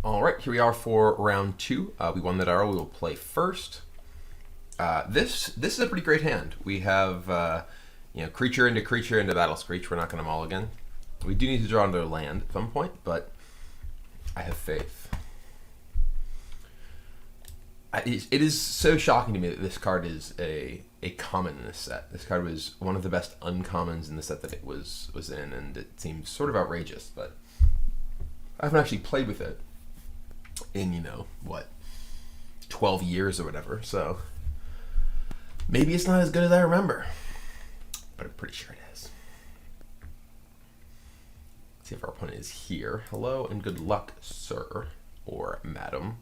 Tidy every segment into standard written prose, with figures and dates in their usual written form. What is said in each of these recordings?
All right, here we are for round two. We won that arrow. We will play first. This is a pretty great hand. We have creature into battle screech. We're not going to mulligan. We do need to draw another land at some point, but I have faith. It is so shocking to me that this card is a common in this set. This card was one of the best uncommons in the set that it was in, and it seems sort of outrageous, but I haven't actually played with it in 12 years or whatever, so maybe it's not as good as I remember, but I'm pretty sure it is. Let's see if our opponent is here. Hello and good luck, sir or madam.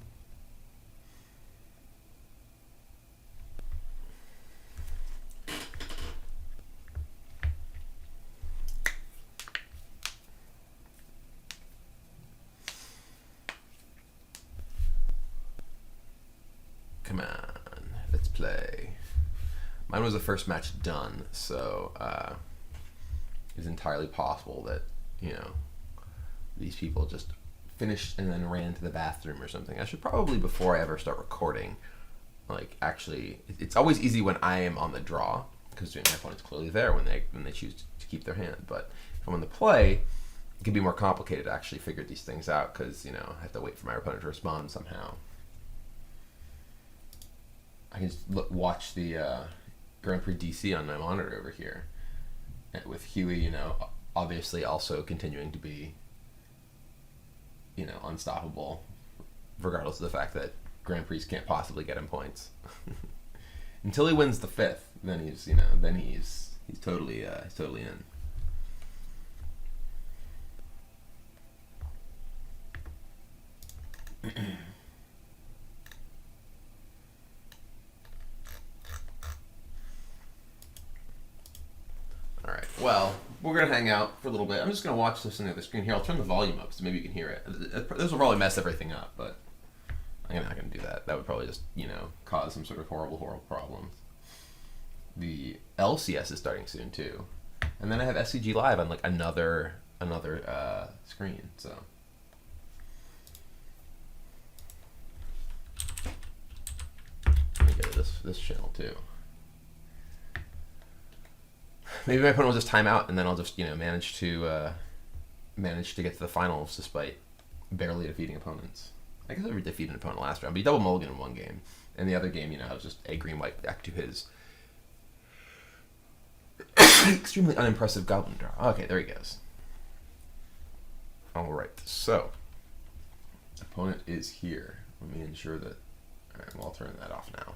Come on, let's play. Mine was the first match done, so it's entirely possible that, these people just finished and then ran to the bathroom or something. I should probably, before I ever start recording, it's always easy when I am on the draw, because my opponent's clearly there when they choose to keep their hand. But if I'm on the play, it can be more complicated to actually figure these things out, because, I have to wait for my opponent to respond somehow. I can just watch the Grand Prix DC on my monitor over here, with Huey, obviously also continuing to be, unstoppable, regardless of the fact that Grand Prix can't possibly get him points. Until he wins the fifth, then he's totally in. Alright, well, we're going to hang out for a little bit. I'm just going to watch this on the other screen here. I'll turn the volume up so maybe you can hear it. This will probably mess everything up, but I'm not going to do that. That would probably just, cause some sort of horrible problems. The LCS is starting soon, too. And then I have SCG Live on, another screen, so... Let me go to this channel, too. Maybe my opponent will just time out, and then I'll just manage to get to the finals despite barely defeating opponents. I guess I defeated an opponent last round, but he double mulligan in one game, and the other game, I was just a green white back to his extremely unimpressive goblin draw. Okay, there he goes. All right, so opponent is here. Let me ensure that. All right, well, I'll turn that off now.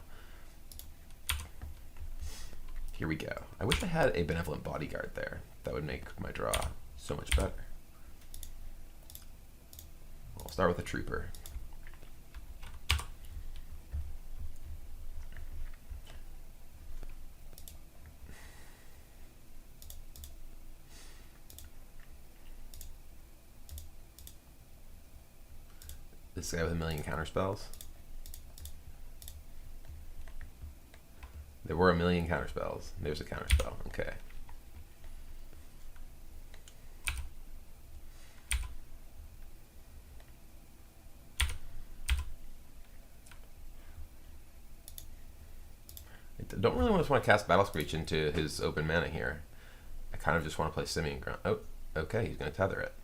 Here we go. I wish I had a benevolent bodyguard there. That would make my draw so much better. I'll start with a trooper. This guy with 1,000,000 counter spells. There were 1,000,000 counter spells. There's a counter spell. Okay. I don't really want to cast Battle Screech into his open mana here. I kind of just want to play Simian Grunt. Oh, okay, he's going to tether it.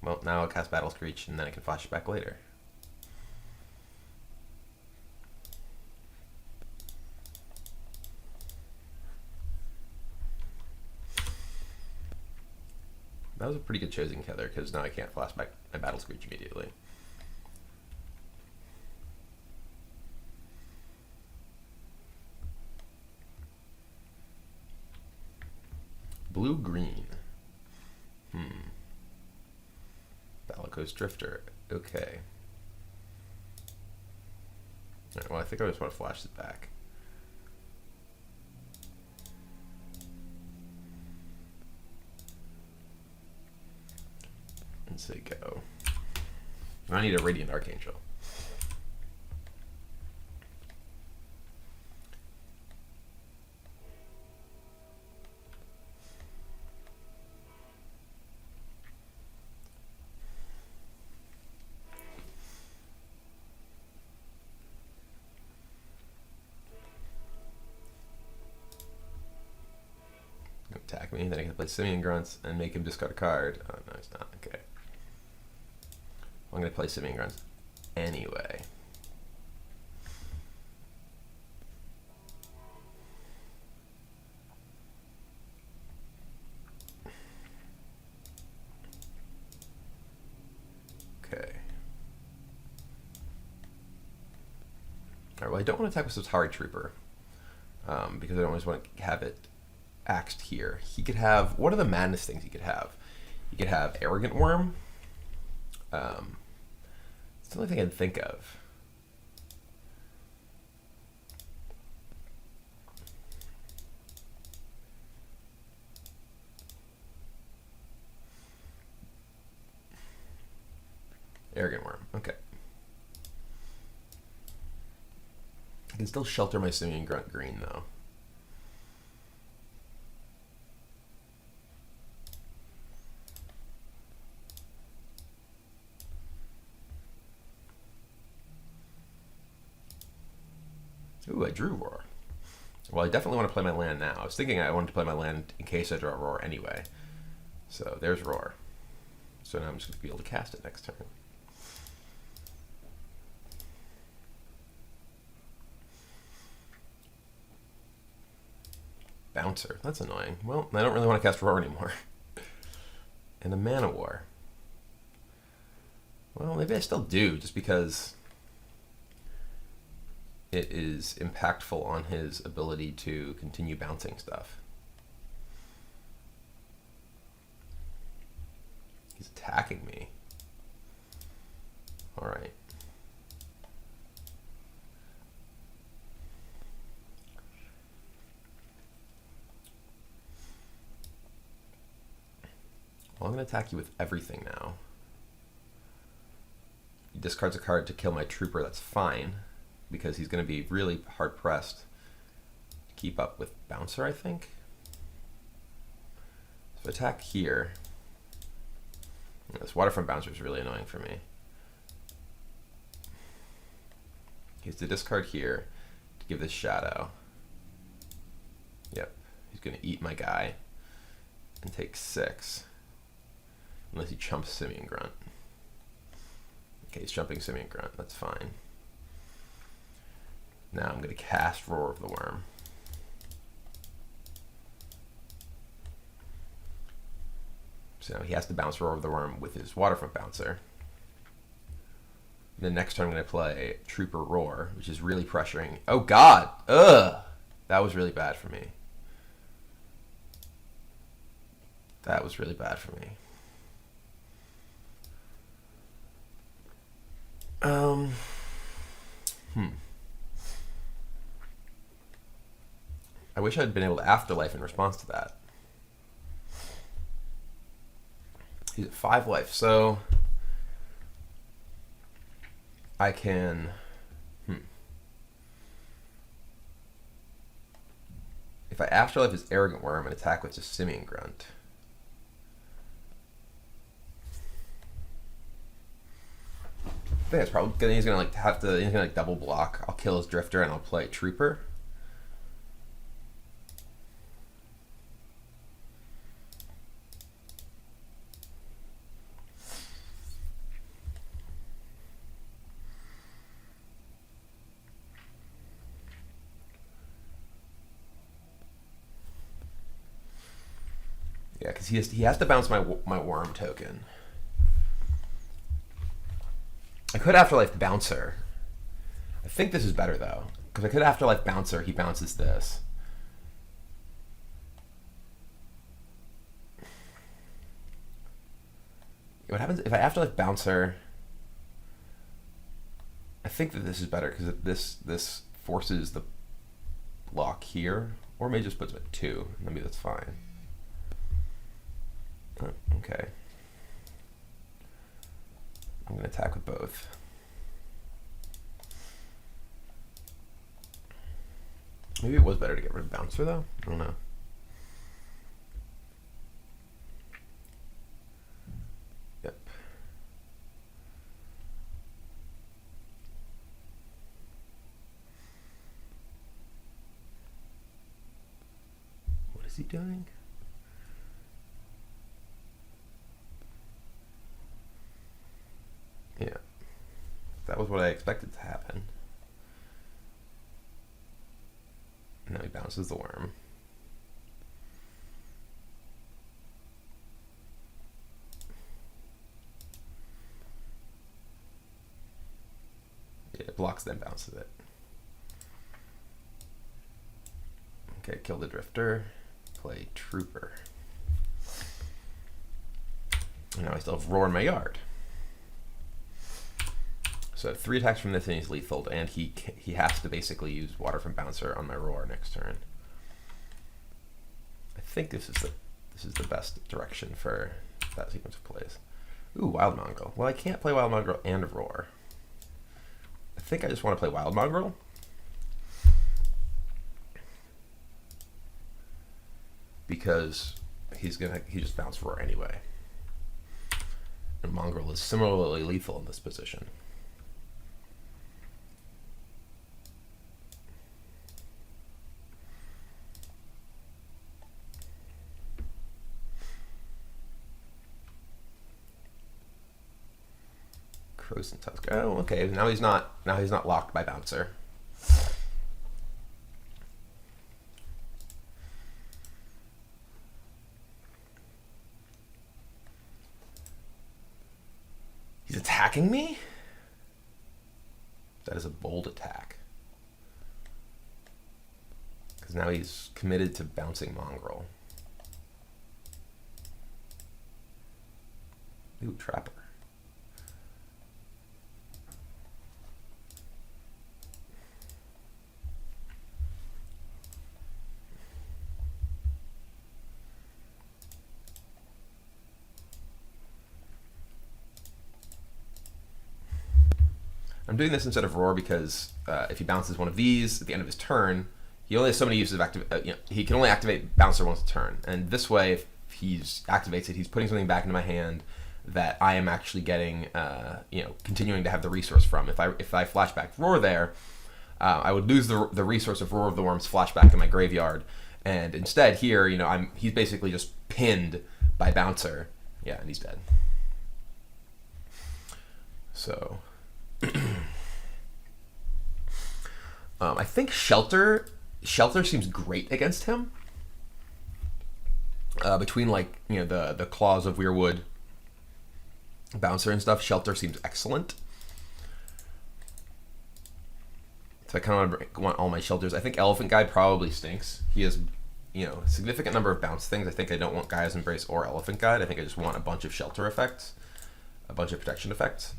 Well, now I'll cast Battle Screech and then I can flash it back later. That was a pretty good choosing tether, because now I can't flash back my Battle Screech immediately. Blue-green. Bellicose Drifter. Okay. Alright, well, I think I just want to flash it back. And say go. I need a Radiant Archangel. attack me. Then I can play Simian Grunts and make him discard a card. Oh, no, he's not. Okay. I'm going to play Simian Grunts anyway. Okay. Alright, well, I don't want to attack with Satari Trooper because I don't always want to have it axed here. He could have, what are the madness things he could have? He could have Arrogant Worm. It's the only thing I can think of. Arrogant Worm, okay. I can still shelter my Simian Grunt green though. Ooh, I drew Roar. Well, I definitely want to play my land now. I was thinking I wanted to play my land in case I draw Roar anyway. So there's Roar. So now I'm just going to be able to cast it next turn. Bouncer. That's annoying. Well, I don't really want to cast Roar anymore. And a Mana War. Well, maybe I still do, just because it is impactful on his ability to continue bouncing stuff. He's attacking me. All right. Well, I'm going to attack you with everything now. He discards a card to kill my trooper. That's fine, because he's going to be really hard-pressed to keep up with Bouncer, I think. So attack here. This Waterfront Bouncer is really annoying for me. He has to discard here to give this Shadow. Yep, he's going to eat my guy and take 6. Unless he chumps Simian Grunt. Okay, he's jumping Simian Grunt. That's fine. Now I'm going to cast Roar of the Worm. So he has to bounce Roar of the Worm with his Waterfront Bouncer. The next turn I'm going to play Trooper Roar, which is really pressuring. Oh God! Ugh! That was really bad for me. That was really bad for me. I wish I'd been able to Afterlife in response to that. He's at 5 life, so I can. If I Afterlife his Arrogant Worm and attack with just Simian Grunt. I think that's probably gonna, he's gonna double block. I'll kill his Drifter and I'll play Trooper. Yeah, because he has to bounce my Worm token. I could Afterlife Bouncer. I think this is better though, because I could Afterlife Bouncer. He bounces this. What happens if I Afterlife Bouncer? I think that this is better because this forces the block here, or maybe just puts it at 2. Maybe that's fine. Oh, okay. I'm going to attack with both. Maybe it was better to get rid of Bouncer, though. I don't know. Yep. What is he doing? That was what I expected to happen. Now he bounces the worm. Yeah, it blocks, then bounces it. Okay, kill the drifter. Play trooper. And now I still have roar in my yard. So 3 attacks from this and he's lethal, and he has to basically use water from bouncer on my roar next turn. I think this is the best direction for that sequence of plays. Ooh, Wild Mongrel. Well, I can't play Wild Mongrel and roar. I think I just want to play Wild Mongrel. Because he just bounced roar anyway. And Mongrel is similarly lethal in this position. Frozen Tusk. Oh, okay. Now he's not locked by bouncer. He's attacking me? That is a bold attack. Because now he's committed to bouncing Mongrel. Ooh, Trapper. I'm doing this instead of roar because if he bounces one of these at the end of his turn, he only has so many uses of he can only activate bouncer once a turn. And this way, if he activates it, he's putting something back into my hand that I am actually getting, continuing to have the resource from. If I flashback roar there, I would lose the resource of Roar of the Worm's flashback in my graveyard, and instead here, he's basically just pinned by bouncer. Yeah, and he's dead. So. I think Shelter seems great against him. Between the claws of Weirwood, Bouncer and stuff, Shelter seems excellent. So I kind of want all my shelters. I think Elephant Guide probably stinks. He has a significant number of bounce things. I think I don't want Gaia's Embrace or Elephant Guide. I think I just want a bunch of shelter effects, a bunch of protection effects.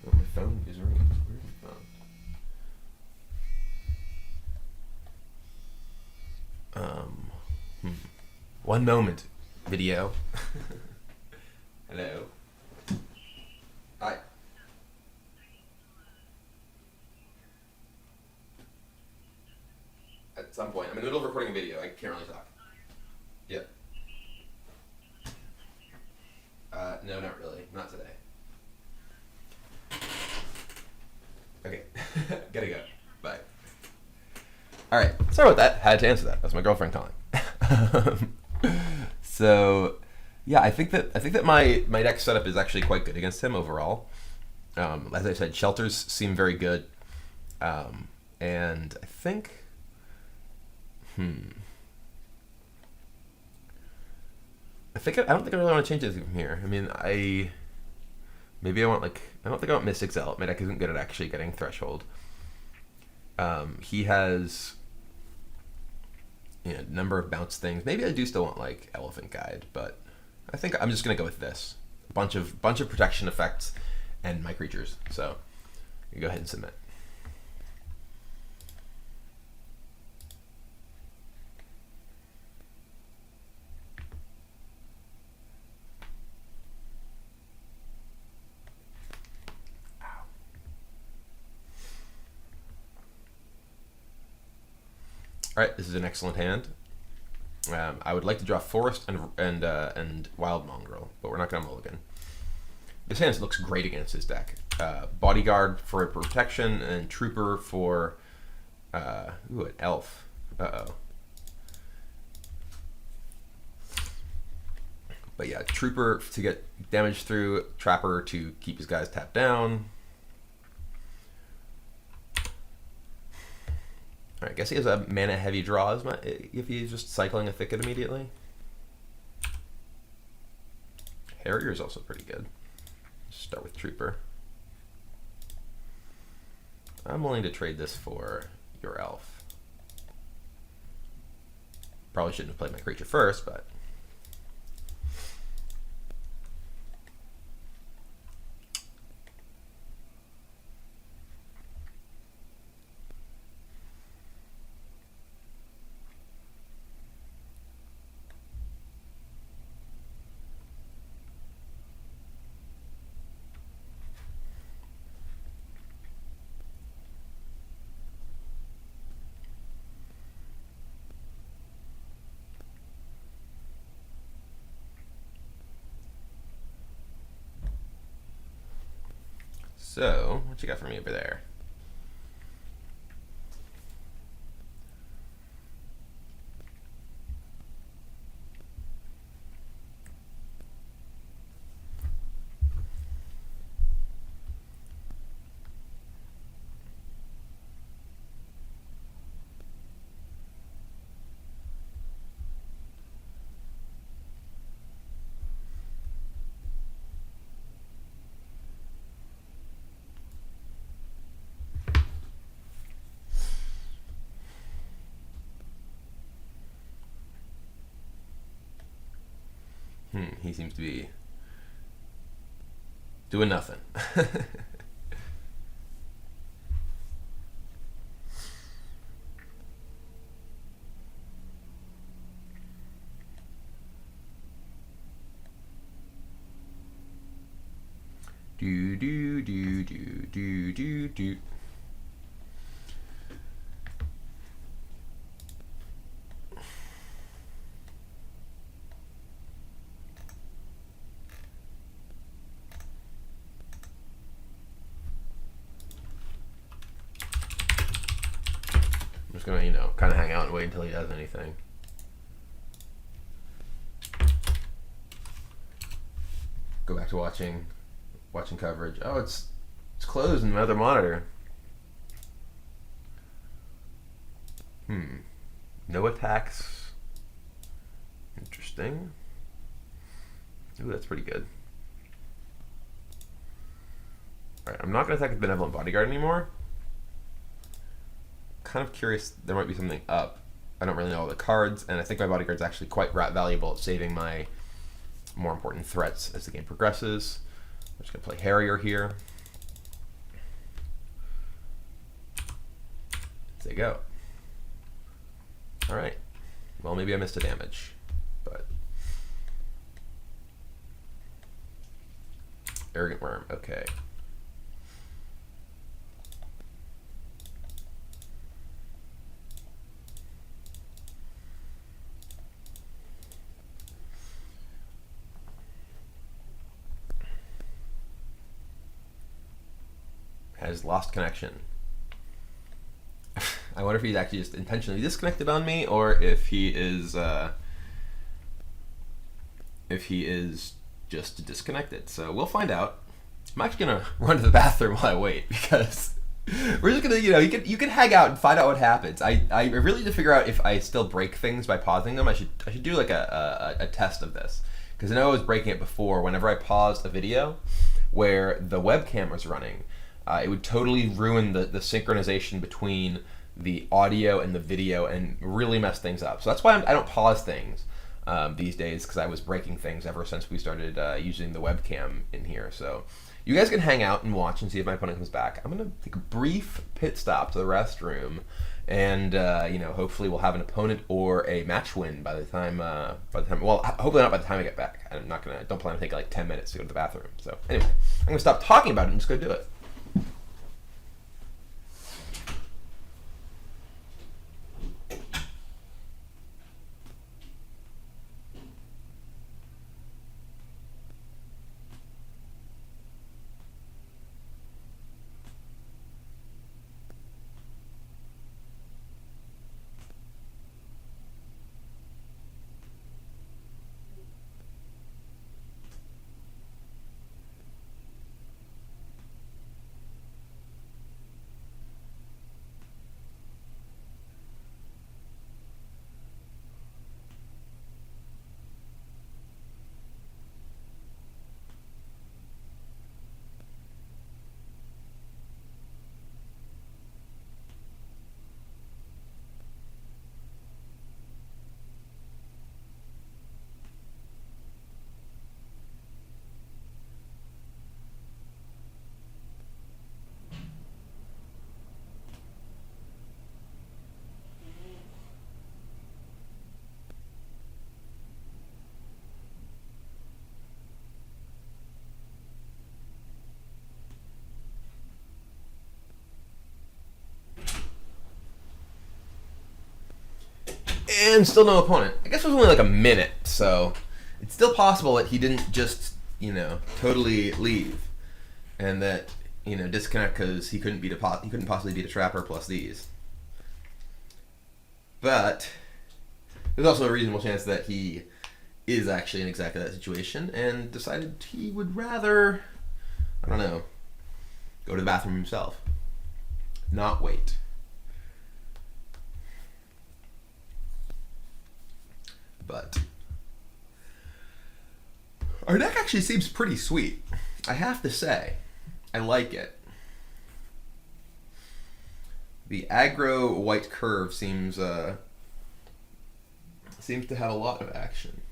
Oh, my phone is ringing. Where's my phone? One moment, video. Hello. Hi. At some point. I'm in the middle of recording a video. I can't really talk. Yep. No, not really. Not today. Okay. Gotta go. Bye. Alright. Sorry about that. Had to answer that. That's my girlfriend calling. So, yeah, I think that my deck setup is actually quite good against him overall. As I said, shelters seem very good. And I think... I don't think I really want to change anything from here. I mean, I don't think I want Mystic Zealot. My deck isn't good at actually getting Threshold. He has a number of bounce things. Maybe I do still want Elephant Guide, but I think I'm just gonna go with this. A bunch of protection effects and my creatures. So you go ahead and submit. Alright, this is an excellent hand. I would like to draw Forest and Wild Mongrel, but we're not going to mulligan. This hand looks great against his deck. Bodyguard for protection and Trooper for an elf. But yeah, Trooper to get damage through, Trapper to keep his guys tapped down. Alright, I guess he has a mana heavy draw if he's just cycling a Thicket immediately. Harrier is also pretty good. Start with Trooper. I'm willing to trade this for your Elf. Probably shouldn't have played my creature first, but... So, what you got for me over there? He seems to be doing nothing. Do do do do do do do. I'm just gonna, kind of hang out and wait until he does anything. Go back to watching coverage. Oh, it's closed in the other monitor. No attacks. Interesting. Ooh, that's pretty good. Alright, I'm not going to attack the Benevolent Bodyguard anymore. Kind of curious, there might be something up. I don't really know all the cards, and I think my Bodyguard's actually quite valuable at saving my more important threats as the game progresses. I'm just going to play Harrier here. There you go. Alright. Well, maybe I missed a damage, but... Arrogant Worm, okay. Has lost connection. I wonder if he's actually just intentionally disconnected on me, or if he is just disconnected. So we'll find out. I'm actually gonna run to the bathroom while I wait, because we're just gonna, you can hang out and find out what happens. I really need to figure out if I still break things by pausing them. I should do like a test of this, because I know I was breaking it before. Whenever I paused a video where the webcam was running, it would totally ruin the synchronization between the audio and the video and really mess things up. So that's why I don't pause things these days, because I was breaking things ever since we started using the webcam in here. So you guys can hang out and watch and see if my opponent comes back. I'm going to take a brief pit stop to the restroom, and hopefully we'll have an opponent or a match win by the time. Well, hopefully not by the time I get back. Don't plan to take like 10 minutes to go to the bathroom. So anyway, I'm going to stop talking about it and just go do it. And still no opponent. I guess it was only like a minute, so it's still possible that he didn't just, totally leave, and that, disconnect because he couldn't possibly beat a trapper plus these. But there's also a reasonable chance that he is actually in exactly that situation and decided he would rather, I don't know, go to the bathroom himself, not wait. But our deck actually seems pretty sweet, I have to say. I like it. The aggro white curve seems to have a lot of action.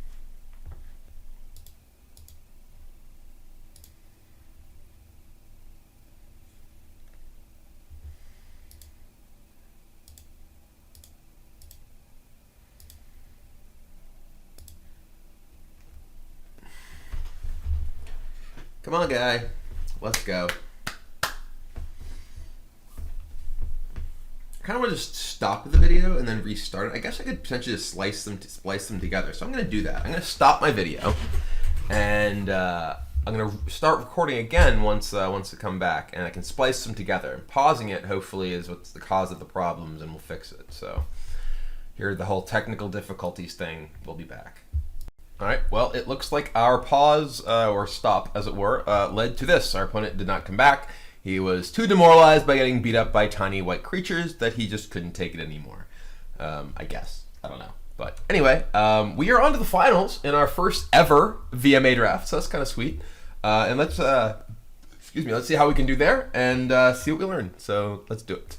Come on, guy. Let's go. I kind of want to just stop the video and then restart it. I guess I could potentially just splice them together. So I'm going to do that. I'm going to stop my video, and I'm going to start recording again once I come back, and I can splice them together. Pausing it, hopefully, is what's the cause of the problems, and we'll fix it. So here, the whole technical difficulties thing. We'll be back. All right, well, it looks like our pause, or stop, as it were, led to this. Our opponent did not come back. He was too demoralized by getting beat up by tiny white creatures that he just couldn't take it anymore. I guess. I don't know. But anyway, we are on to the finals in our first ever VMA draft, so that's kind of sweet. And let's see how we can do there and see what we learn. So let's do it.